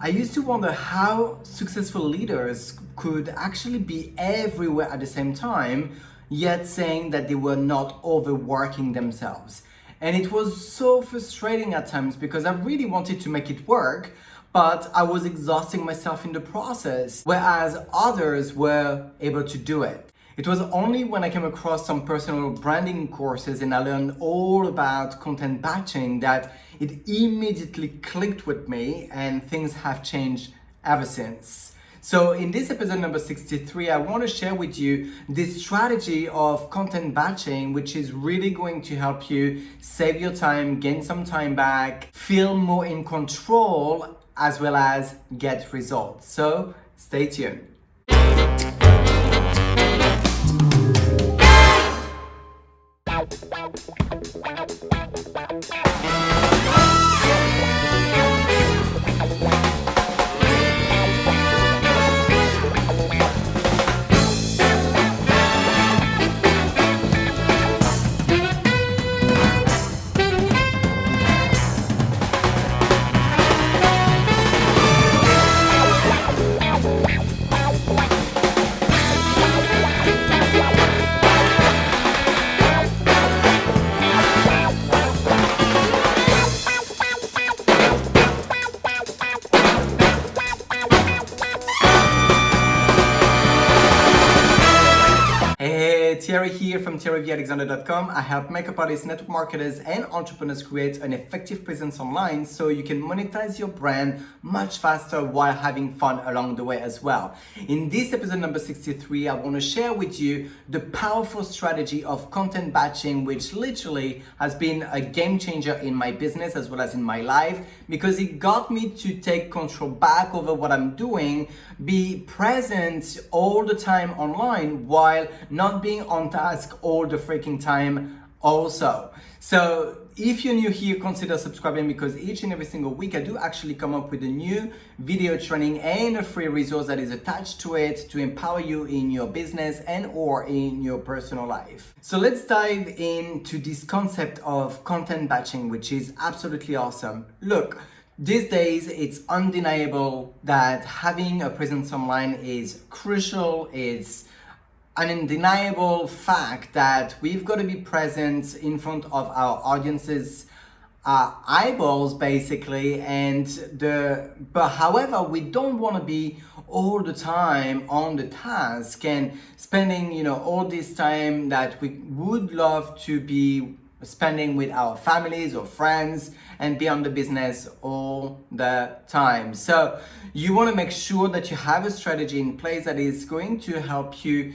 I used to wonder how successful leaders could actually be everywhere at the same time, yet saying that they were not overworking themselves. And it was so frustrating at times because I really wanted to make it work, but I was exhausting myself in the process, whereas others were able to do it. It was only when I came across some personal branding courses and I learned all about content batching that it immediately clicked with me, and things have changed ever since. So in this episode number 63, I want to share with you this strategy of content batching, which is really going to help you save your time, gain some time back, feel more in control, as well as get results. So stay tuned. Hey, Thierry here from thierryalexander.com. I help makeup artists, network marketers, and entrepreneurs create an effective presence online so you can monetize your brand much faster while having fun along the way as well. In this episode number 63, I want to share with you the powerful strategy of content batching, which literally has been a game changer in my business as well as in my life, because it got me to take control back over what I'm doing, be present all the time online while not being on task all the freaking time also. So if you're new here, consider subscribing, because each and every single week I do actually come up with a new video training and a free resource that is attached to it to empower you in your business and or in your personal life. So let's dive into this concept of content batching, which is absolutely awesome. Look, these days, it's undeniable that having a presence online is crucial. It's an undeniable fact that we've got to be present in front of our audience's eyeballs, basically. But however, we don't want to be all the time on the task and spending, all this time that we would love to be spending with our families or friends and be on the business all the time. So you want to make sure that you have a strategy in place that is going to help you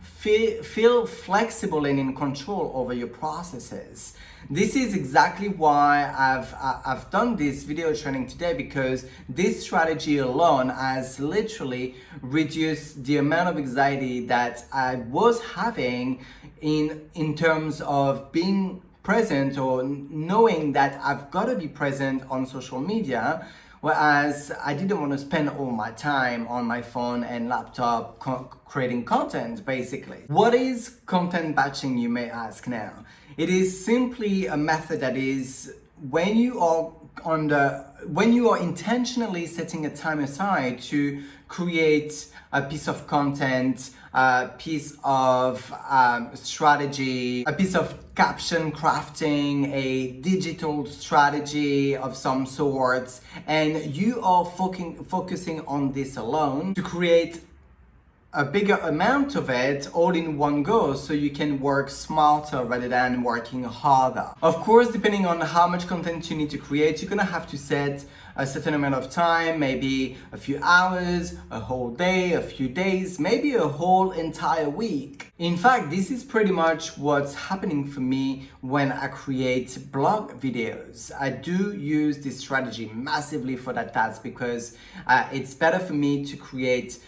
feel flexible and in control over your processes. This is exactly why I've done this video training today, because this strategy alone has literally reduced the amount of anxiety that I was having in terms of being present or knowing that I've got to be present on social media, whereas I didn't want to spend all my time on my phone and laptop creating content, basically. What is content batching, you may ask now? It is simply a method that is when you are intentionally setting a time aside to create a piece of content, a piece of strategy, a piece of caption crafting, a digital strategy of some sorts, and you are focusing on this alone to create a bigger amount of it all in one go, so you can work smarter rather than working harder. Of course, depending on how much content you need to create, you're gonna have to set a certain amount of time, maybe a few hours, a whole day, a few days, maybe a whole entire week. In fact, this is pretty much what's happening for me when I create blog videos. I do use this strategy massively for that task, because it's better for me to create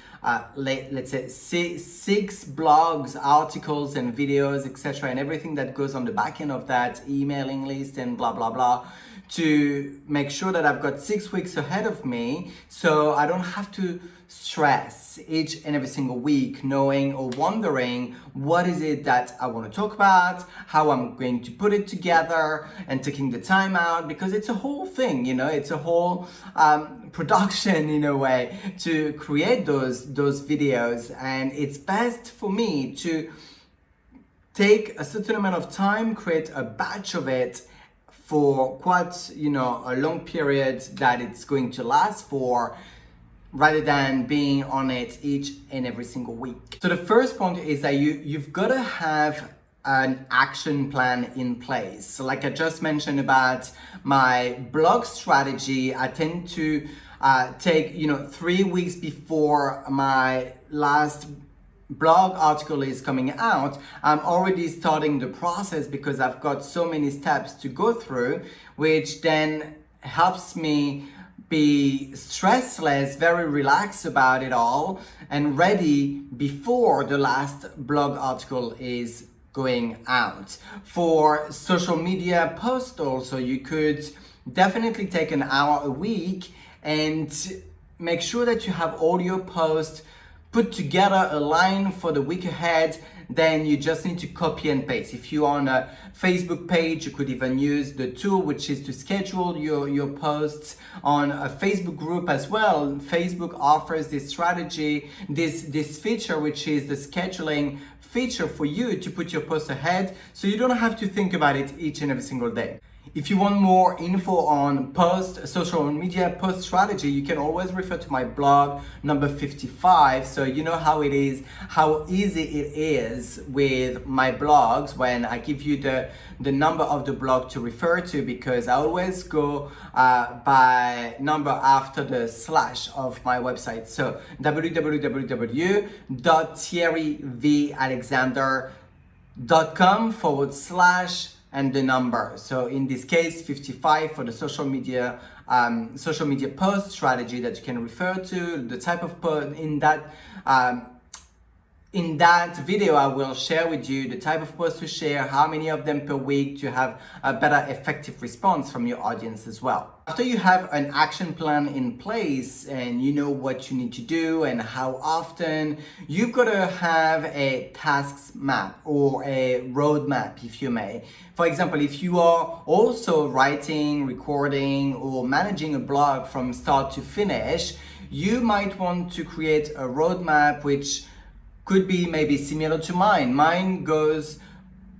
let's say six blogs, articles and videos, etc., and everything that goes on the back end of that emailing list and blah blah blah, to make sure that I've got 6 weeks ahead of me, so I don't have to stress each and every single week knowing or wondering what is it that I want to talk about, how I'm going to put it together, and taking the time out, because it's a whole thing, you know, it's a whole production in a way to create those videos. And it's best for me to take a certain amount of time, create a batch of it for quite, you know, a long period that it's going to last for, rather than being on it each and every single week. So the first point is that you've got to have an action plan in place. So like I just mentioned about my blog strategy, I tend to take, you know, 3 weeks before my last blog article is coming out, I'm already starting the process because I've got so many steps to go through, which then helps me be stressless, very relaxed about it all, and ready before the last blog article is going out. For social media posts also, you could definitely take an hour a week and make sure that you have all your posts put together, a line for the week ahead. Then you just need to copy and paste. If you're on a Facebook page, you could even use the tool which is to schedule your posts on a Facebook group as well. Facebook offers this strategy, this feature, which is the scheduling feature for you to put your posts ahead, so you don't have to think about it each and every single day. If you want more info on social media post strategy, you can always refer to my blog number 55. So you know how it is, how easy it is with my blogs when I give you the number of the blog to refer to, because I always go by number after the slash of my website. So www.thierryvalexander.com/ and the number. So in this case, 55 for the social media post strategy that you can refer to, the type of post in that video. I will share with you the type of posts to share, how many of them per week, to have a better effective response from your audience as well. After you have an action plan in place and you know what you need to do and how often, you've got to have a tasks map or a roadmap, if you may. For example, if you are also writing, recording, or managing a blog from start to finish, you might want to create a roadmap which could be maybe similar to mine. Mine goes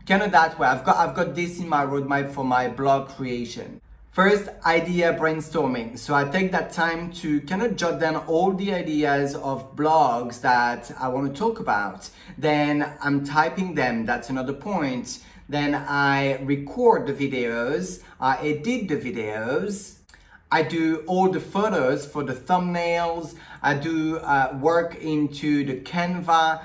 kind of that way. I've got this in my roadmap for my blog creation. First, idea brainstorming. So I take that time to kind of jot down all the ideas of blogs that I want to talk about. Then I'm typing them. That's another point. Then I record the videos. I edit the videos. I do all the photos for the thumbnails. I do work into the Canva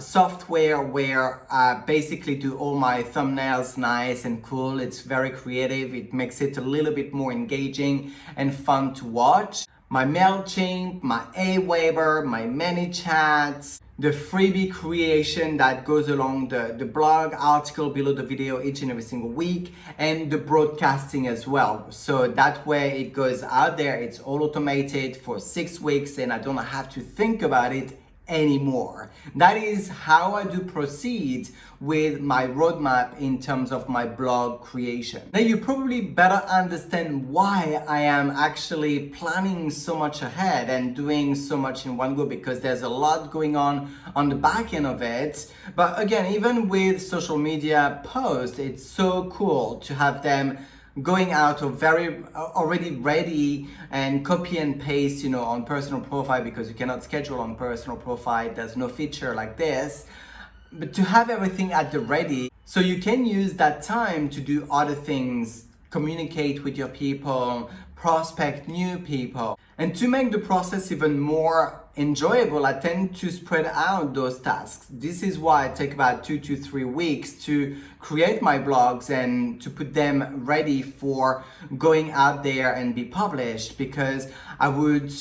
software where I basically do all my thumbnails nice and cool. It's very creative. It makes it a little bit more engaging and fun to watch. My MailChimp, my Aweber, my ManyChats, the freebie creation that goes along the blog article below the video each and every single week, and the broadcasting as well. So that way it goes out there, it's all automated for 6 weeks, and I don't have to think about it anymore. That is how I do proceed with my roadmap in terms of my blog creation. Now you probably better understand why I am actually planning so much ahead and doing so much in one go, because there's a lot going on the back end of it. But again, even with social media posts, it's so cool to have them going out of very already ready and copy and paste, you know, on personal profile, because you cannot schedule on personal profile. There's no feature like this, but to have everything at the ready, so you can use that time to do other things, communicate with your people, prospect new people. And to make the process even more enjoyable, I tend to spread out those tasks. This is why I take about 2 to 3 weeks to create my blogs and to put them ready for going out there and be published, because I would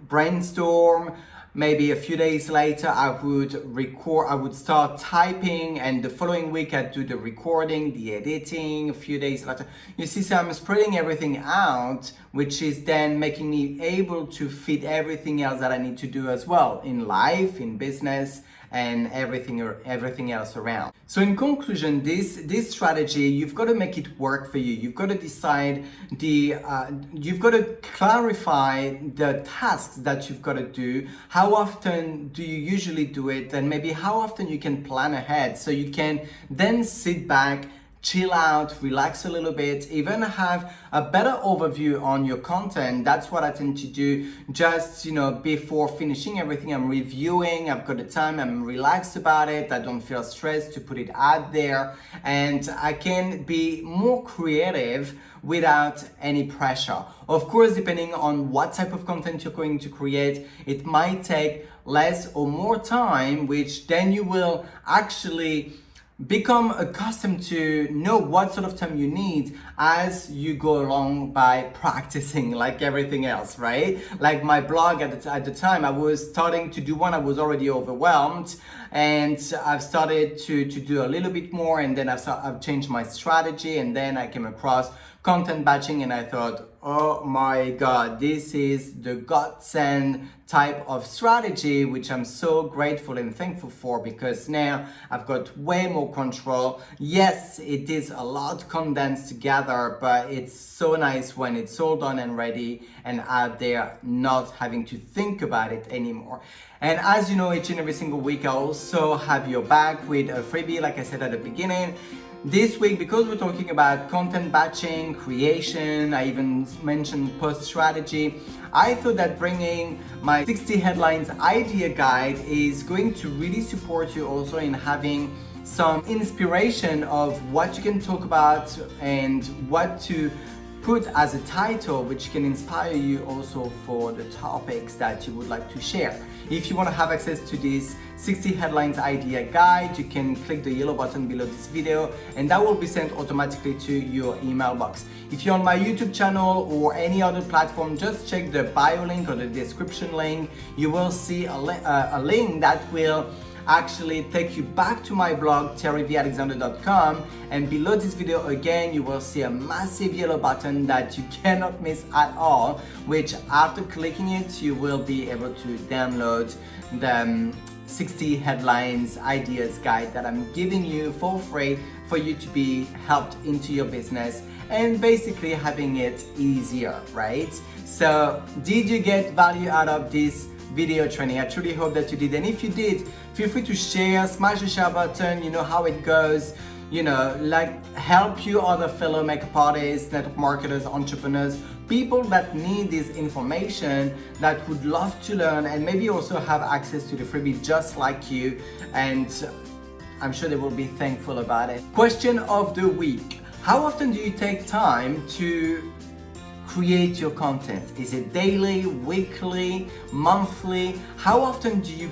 brainstorm, maybe a few days later I would start typing, and the following week I'd do the recording, the editing, a few days later. You see, so I'm spreading everything out, which is then making me able to fit everything else that I need to do as well in life, in business, and everything else around. So in conclusion, this strategy, you've got to make it work for you. You've got to decide you've got to clarify the tasks that you've got to do. How often do you usually do it? And maybe how often you can plan ahead, so you can then sit back, chill out, relax a little bit, even have a better overview on your content. That's what I tend to do. Just, before finishing everything, I'm reviewing, I've got the time, I'm relaxed about it, I don't feel stressed to put it out there, and I can be more creative without any pressure. Of course, depending on what type of content you're going to create, it might take less or more time, which then you will actually become accustomed to know what sort of time you need as you go along by practicing, like everything else, right? Like my blog at the time, I was starting to do one, I was already overwhelmed, and I've started to do a little bit more, and then I've changed my strategy, and then I came across content batching, and I thought, oh my God, this is the godsend type of strategy, which I'm so grateful and thankful for, because now I've got way more control. Yes, it is a lot condensed together, but it's so nice when it's all done and ready and out there, not having to think about it anymore. And as you know, each and every single week, I also have your back with a freebie, like I said at the beginning. This week, because we're talking about content batching, creation, I even mentioned post strategy, I thought that bringing my 60 headlines idea guide is going to really support you also in having some inspiration of what you can talk about and what to put as a title, which can inspire you also for the topics that you would like to share. If you want to have access to this 60 headlines idea guide, you can click the yellow button below this video, and that will be sent automatically to your email box. If you're on my YouTube channel or any other platform, just check the bio link or the description link. You will see a link that will actually take you back to my blog, terryvalexander.com, and below this video again you will see a massive yellow button that you cannot miss at all, which after clicking it you will be able to download the 60 headlines ideas guide that I'm giving you for free for you to be helped into your business and basically having it easier, right? So did you get value out of this video training? I truly hope that you did, and if you did, feel free to share, smash the share button. You know how it goes, like help you other fellow makeup artists, network marketers, entrepreneurs, people that need this information, that would love to learn and maybe also have access to the freebie just like you, and I'm sure they will be thankful about it. Question of the week: how often do you take time to create your content? Is it daily, weekly, monthly? How often do you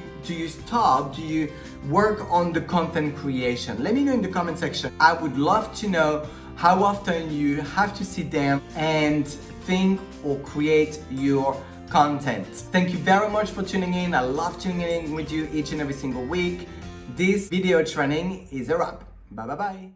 work on the content creation? Let me know in the comment section. I would love to know how often you have to sit down and think or create your content. Thank you very much for tuning in. I love tuning in with you each and every single week. This video training is a wrap. Bye bye bye.